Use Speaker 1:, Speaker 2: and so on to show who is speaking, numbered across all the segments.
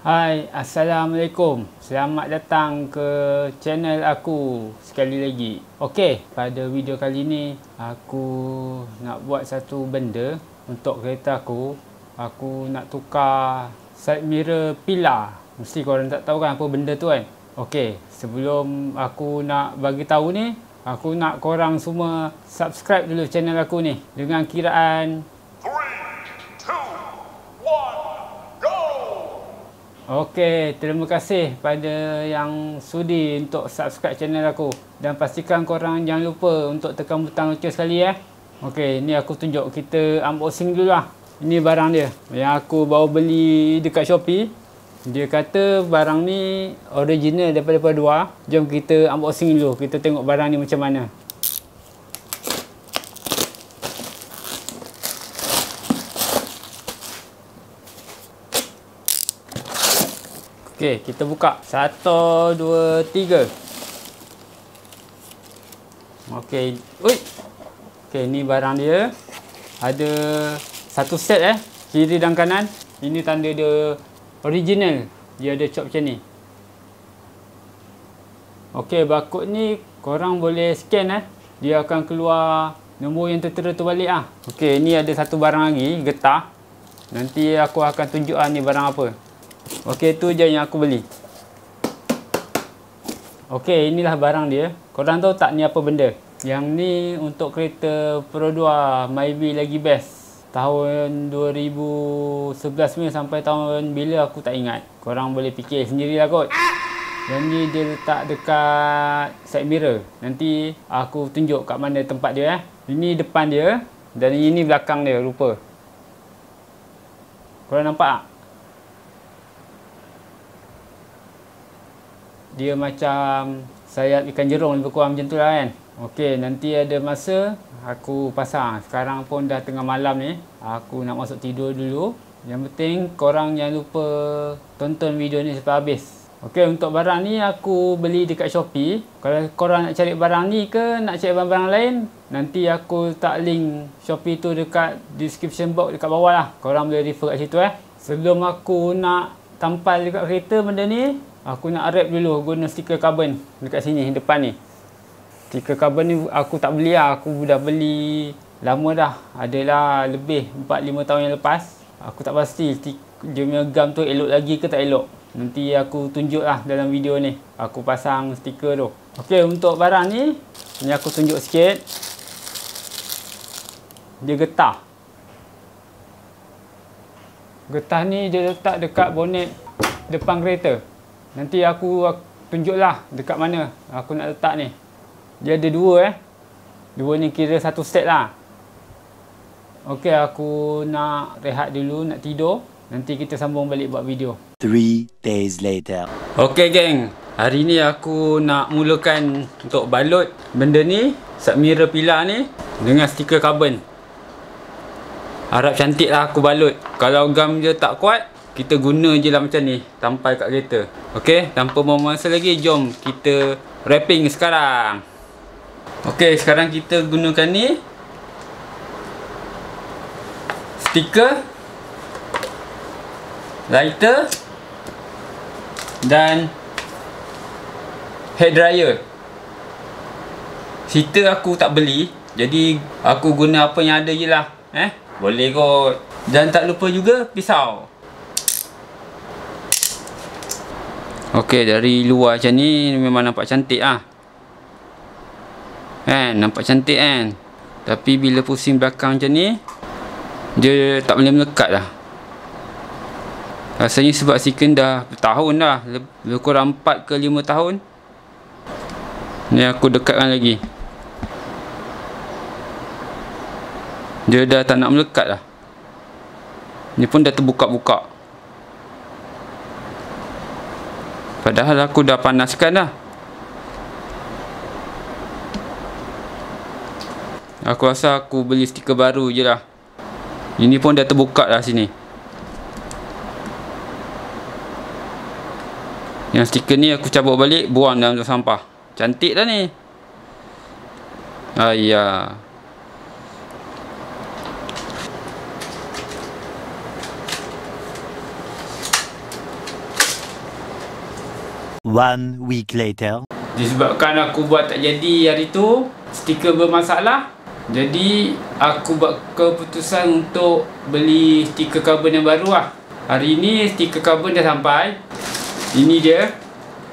Speaker 1: Hai, Assalamualaikum. Selamat datang ke channel aku sekali lagi. Okey, pada video kali ni aku nak buat satu benda untuk kereta aku. Aku nak tukar side mirror pilar. Mesti korang tak tahu kan apa benda tu kan. Okey, sebelum aku nak bagi tahu ni, aku nak korang semua subscribe dulu channel aku ni dengan kiraan
Speaker 2: 3, 2, 1, go!
Speaker 1: Okey, terima kasih pada yang sudi untuk subscribe channel aku. Dan pastikan korang jangan lupa untuk tekan butang lonceng sekali ya. Okey, ni aku tunjuk, kita unboxing dulu lah. Ini barang dia yang aku baru beli dekat Shopee. Dia kata barang ni original daripada luar. Jom kita unboxing dulu, kita tengok barang ni macam mana. Okey, kita buka. 1, 2, 3. Okey. Ui. Okey, ni barang dia. Ada satu set kiri dan kanan. Ini tanda dia original. Dia ada cop macam ni. Okey, barcode ni korang boleh scan Dia akan keluar nombor yang tertera tu balik ah. Okey, ni ada satu barang lagi, getah. Nanti aku akan tunjuk ni barang apa. Okey, tu je yang aku beli. Okey, inilah barang dia. Korang tahu tak ni apa benda? Yang ni untuk kereta Pro 2 Myvi lagi best. Tahun 2011 sampai tahun bila aku tak ingat. Korang boleh fikir sendirilah kot. Yang ni dia letak dekat side mirror. Nanti aku tunjuk kat mana tempat dia Ini depan dia dan ini belakang dia rupa. Korang nampak tak? Dia macam sayap ikan jerung, lebih kurang macam tu lah kan. Okey, nanti ada masa aku pasang. Sekarang pun dah tengah malam ni. Aku nak masuk tidur dulu. Yang penting korang jangan lupa tonton video ni sampai habis. Okey, untuk barang ni aku beli dekat Shopee. Kalau korang nak cari barang ni ke nak cari barang-barang lain, nanti aku letak link Shopee tu dekat description box dekat bawah lah. Korang boleh refer kat situ Sebelum aku nak tampal dekat kereta benda ni, aku nak wrap dulu guna stiker karbon dekat sini depan ni. Stiker karbon ni aku tak beli lah. Aku dah beli lama dah. Adalah lebih 4-5 tahun yang lepas. Aku tak pasti dia punya gam tu elok lagi ke tak elok. Nanti aku tunjuk lah dalam video ni. Aku pasang stiker tu. Okey, untuk barang ni aku tunjuk sikit. Dia getah. Getah ni dia letak dekat bonet depan kereta. Nanti aku tunjuklah dekat mana aku nak letak ni. Dia ada dua Dua ni kira satu set lah. Okey, aku nak rehat dulu, nak tidur. Nanti kita sambung balik buat video.
Speaker 3: 3 days later.
Speaker 1: Okey geng, hari ni aku nak mulakan untuk balut benda ni, side mirror pilar ni dengan stiker karbon. Harap cantik lah aku balut. Kalau gam dia tak kuat, kita guna je lah macam ni, tampal kat kereta. Okey, tanpa buang masa lagi, jom kita wrapping sekarang. Okey, sekarang kita gunakan ni stiker, lighter dan hair dryer. Heater aku tak beli, jadi aku guna apa yang ada je lah. Boleh kot. Dan tak lupa juga pisau. Okey, dari luar macam ni memang nampak cantik lah. Nampak cantik kan. Tapi bila pusing belakang macam ni, dia tak boleh melekat lah. Rasanya sebab stiker dah bertahun dah. Lebih kurang 4 ke 5 tahun. Ni aku dekatkan lagi. Dia dah tak nak melekat lah. Ni pun dah terbuka-buka. Padahal aku dah panaskan dah. Aku rasa aku beli stiker baru je lah. Ini pun dah terbuka dah sini. Yang stiker ni aku cabut balik, buang dalam sampah. Cantik dah ni. Ayah.
Speaker 3: 1 week later.
Speaker 1: Disebabkan aku buat tak jadi hari tu, stiker bermasalah. Jadi aku buat keputusan untuk beli stiker karbon yang baru lah. Hari ni stiker karbon dah sampai. Ini dia.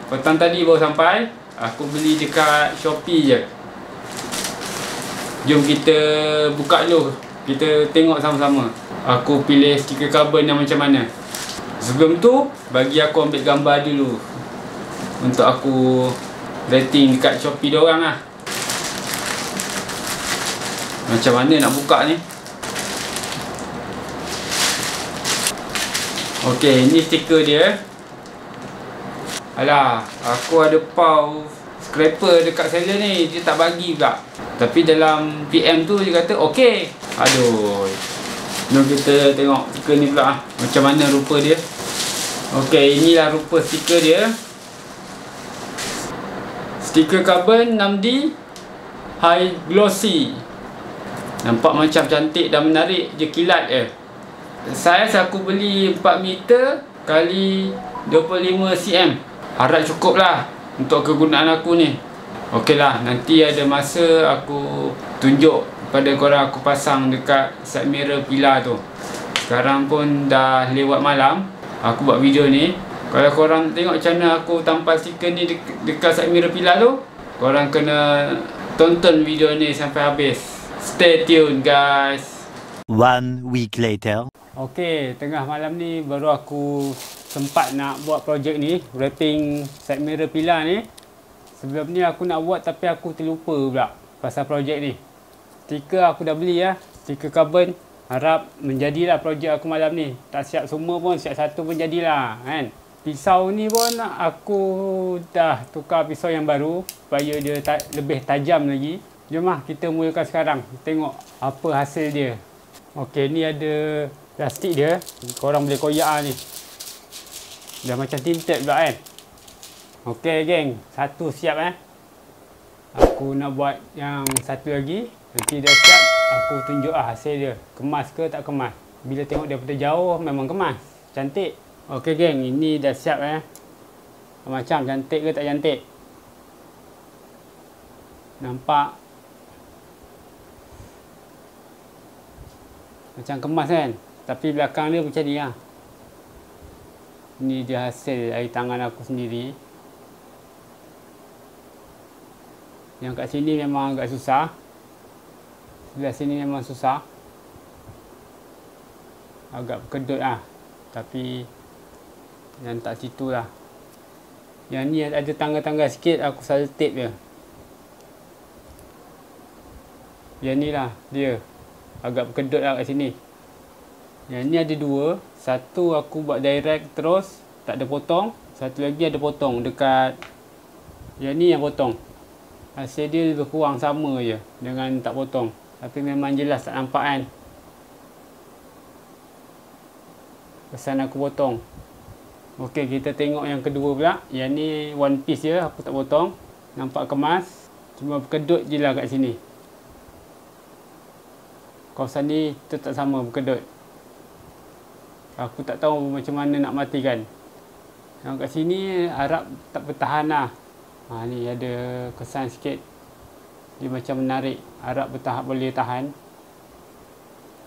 Speaker 1: Petang tadi baru sampai. Aku beli dekat Shopee je. Jom kita buka dulu. Kita tengok sama-sama aku pilih stiker karbon yang macam mana. Sebelum tu, bagi aku ambil gambar dulu untuk aku rating dekat Shopee diorang lah. Macam mana nak buka ni? Okey, ini stiker dia. Alah, aku ada pau scraper dekat seller ni, dia tak bagi pula. Tapi dalam PM tu dia kata okey. Aduh. Jom kita tengok stiker ni pula macam mana rupa dia. Okey, inilah rupa stiker dia. Stiker karbon 6D High Glossy. Nampak macam cantik dan menarik je, kilat je. Saiz aku beli 4 meter kali 25 cm. Harap cukup lah untuk kegunaan aku ni. Okey lah, nanti ada masa aku tunjuk pada korang aku pasang dekat side mirror pilar tu. Sekarang pun dah lewat malam aku buat video ni. Kalau korang tengok macam mana aku tampal stiker ni dekat side mirror pilar tu, korang kena tonton video ni sampai habis. Stay tune guys.
Speaker 3: 1 week later.
Speaker 1: Okey, tengah malam ni baru aku sempat nak buat projek ni, wrapping side mirror pilar ni. Sebelum ni aku nak buat tapi aku terlupa pula pasal projek ni. Stiker aku dah beli lah, stiker karbon. Harap menjadilah projek aku malam ni. Tak siap semua pun, siap satu pun jadilah kan. Pisau ni pun aku dah tukar pisau yang baru supaya dia lebih tajam lagi. Jom lah kita mulakan sekarang. Tengok apa hasil dia. Okey, ni ada plastik dia. Korang boleh koyak ni. Dah macam tinted pula kan. Okey geng, satu siap Aku nak buat yang satu lagi. Nanti dah siap, aku tunjuk hasil dia. Kemas ke tak kemas. Bila tengok daripada jauh memang kemas. Cantik. Okey geng, ini dah siap Macam cantik ke tak cantik? Nampak macam kemas kan? Tapi belakang dia macam ni lah. Ini dia hasil dari tangan aku sendiri. Yang kat sini memang agak susah. Sebelah sini memang susah. Agak berkedut lah. Tapi yang tak situ lah. Yang ni ada tangga-tangga sikit, aku saja tape je. Yang ni lah dia. Agak berkedut lah kat sini. Yang ni ada dua. Satu aku buat direct terus, tak ada potong. Satu lagi ada potong dekat. Yang ni yang potong. Hasil dia lebih kurang sama je dengan tak potong. Tapi memang jelas tak nampak kan. Kesan aku potong. Okey, kita tengok yang kedua pula. Yang ni one piece je, aku tak potong. Nampak kemas. Cuma berkedut je lah kat sini. Kawasan ni tu tak sama, berkedut. Aku tak tahu macam mana nak matikan. Yang kat sini harap tak bertahan lah. Ni ada kesan sikit. Dia macam menarik. Harap boleh tahan.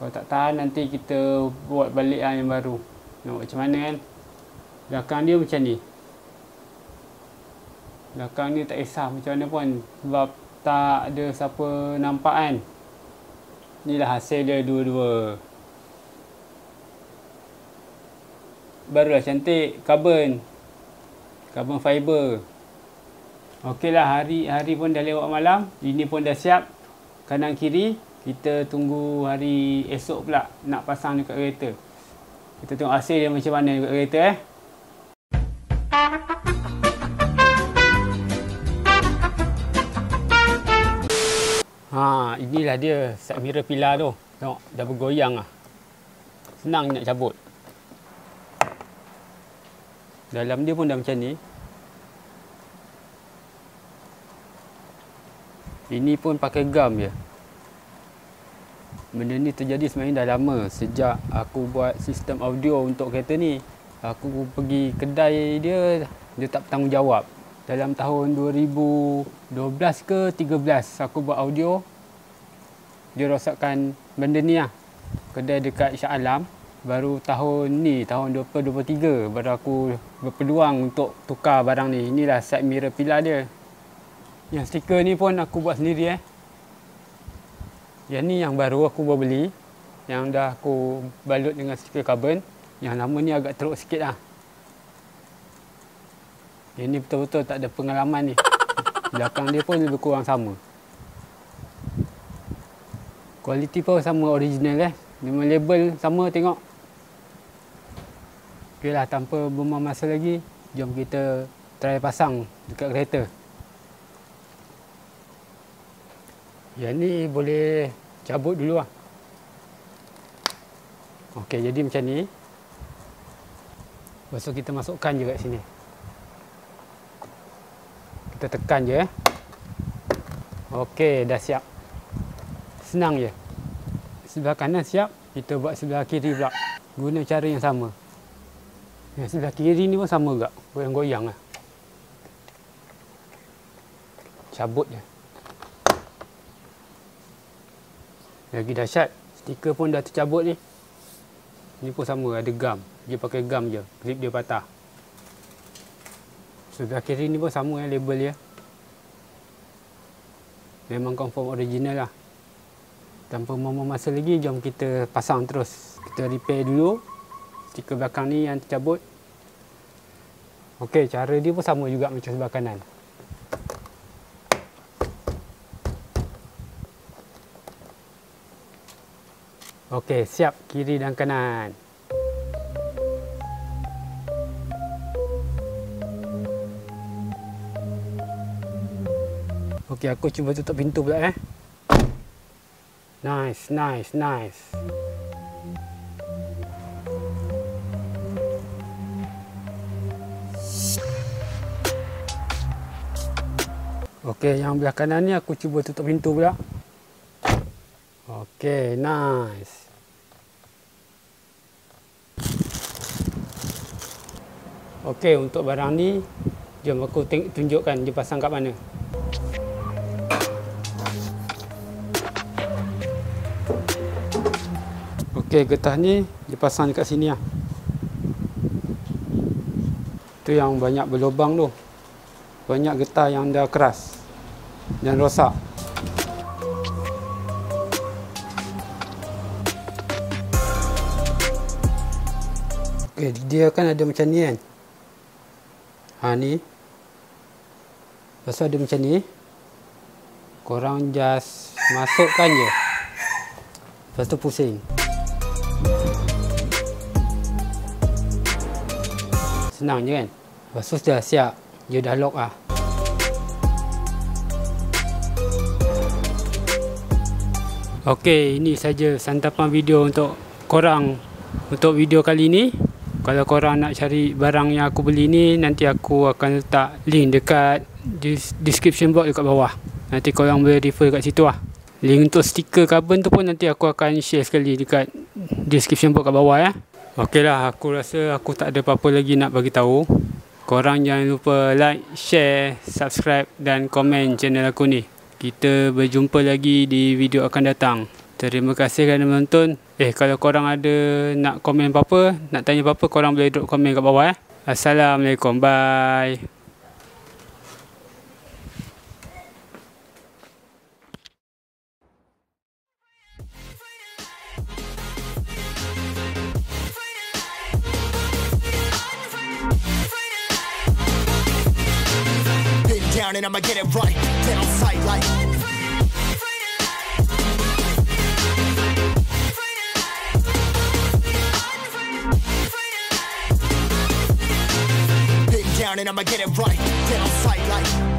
Speaker 1: Kalau tak tahan nanti kita buat balik yang baru. Nampak macam mana kan. Belakang dia macam ni. Belakang ni tak kisah macam mana pun. Sebab tak ada siapa nampak kan. Inilah hasil dia dua-dua. Barulah cantik. Carbon fiber. Okeylah, hari pun dah lewat malam. Ini pun dah siap. Kanan kiri. Kita tunggu hari esok pula nak pasang dekat kereta. Kita tengok hasil dia macam mana dekat kereta inilah dia side mirror pilar tu. Tengok dah bergoyang lah. Senang nak cabut. Dalam dia pun dah macam ni. Ini pun pakai gam je. Benda ni terjadi sebenarnya dah lama. Sejak aku buat sistem audio untuk kereta ni. Aku pergi kedai dia dia tak bertanggungjawab. Dalam tahun 2012 ke 13 aku buat audio, dia rosakkan benda ni lah. Kedai dekat Shah Alam. Baru tahun ni, tahun 2023 baru aku berpeluang untuk tukar barang ni. Inilah side mirror pilar dia. Yang stiker ni pun aku buat sendiri Yang ni yang baru aku baru beli. Yang dah aku balut dengan stiker karbon. Yang lama ni agak teruk sikit lah. Yang ni betul-betul tak ada pengalaman ni. Belakang dia pun lebih kurang sama. Kualiti pun sama, original Memang label sama, tengok. Okey lah, tanpa buang masa lagi, jom kita try pasang dekat kereta. Yang ni boleh cabut dulu lah. Okey, jadi macam ni. Lepas tu kita masukkan je kat sini. Kita tekan je. Okey, dah siap. Senang je. Sebelah kanan siap, kita buat sebelah kiri pula. Guna cara yang sama. Yang sebelah kiri ni pun sama juga. Goyang-goyang lah. Cabut je. Lagi dahsyat, stiker pun dah tercabut ni. Ni pun sama, ada gam. Dia pakai gam je, grip dia patah. Sebelah kiri ni pun sama label dia. Memang confirm original lah. Tanpa buang masa lagi, jom kita pasang terus. Kita repair dulu stiker belakang ni yang tercabut. Okey, cara dia pun sama juga macam sebelah kanan. Okey, siap kiri dan kanan. Okey, aku cuba tutup pintu pula Nice. Okey, yang belah kanan ni aku cuba tutup pintu pula. Okey, nice. Okey, untuk barang ni, jom aku tunjukkan dia pasang kat mana. Okey, getah ni dipasang dekat sini lah. Tu yang banyak berlubang tu. Banyak getah yang dah keras dan rosak. Okey, dia kan ada macam ni kan. Ni. Lepas tu ada macam ni. Korang just masukkan je. Lepas tu pusing. Senang je kan. Lepas tu dah siap. Dia dah lock lah. Okey, ini saja santapan video untuk korang. Untuk video kali ni. Kalau korang nak cari barang yang aku beli ni, nanti aku akan letak link dekat description box dekat bawah. Nanti korang boleh refer kat situ lah. Link untuk stiker karbon tu pun nanti aku akan share sekali dekat description box kat bawah Okey lah, aku rasa aku tak ada apa-apa lagi nak bagi tahu. Korang jangan lupa like, share, subscribe dan komen channel aku ni. Kita berjumpa lagi di video akan datang. Terima kasih kerana menonton. Kalau korang ada nak komen apa-apa, nak tanya apa-apa, korang boleh drop komen kat bawah Assalamualaikum, bye.
Speaker 4: And I'ma get it right, get on sight like big down and I'ma get it right, get on sight like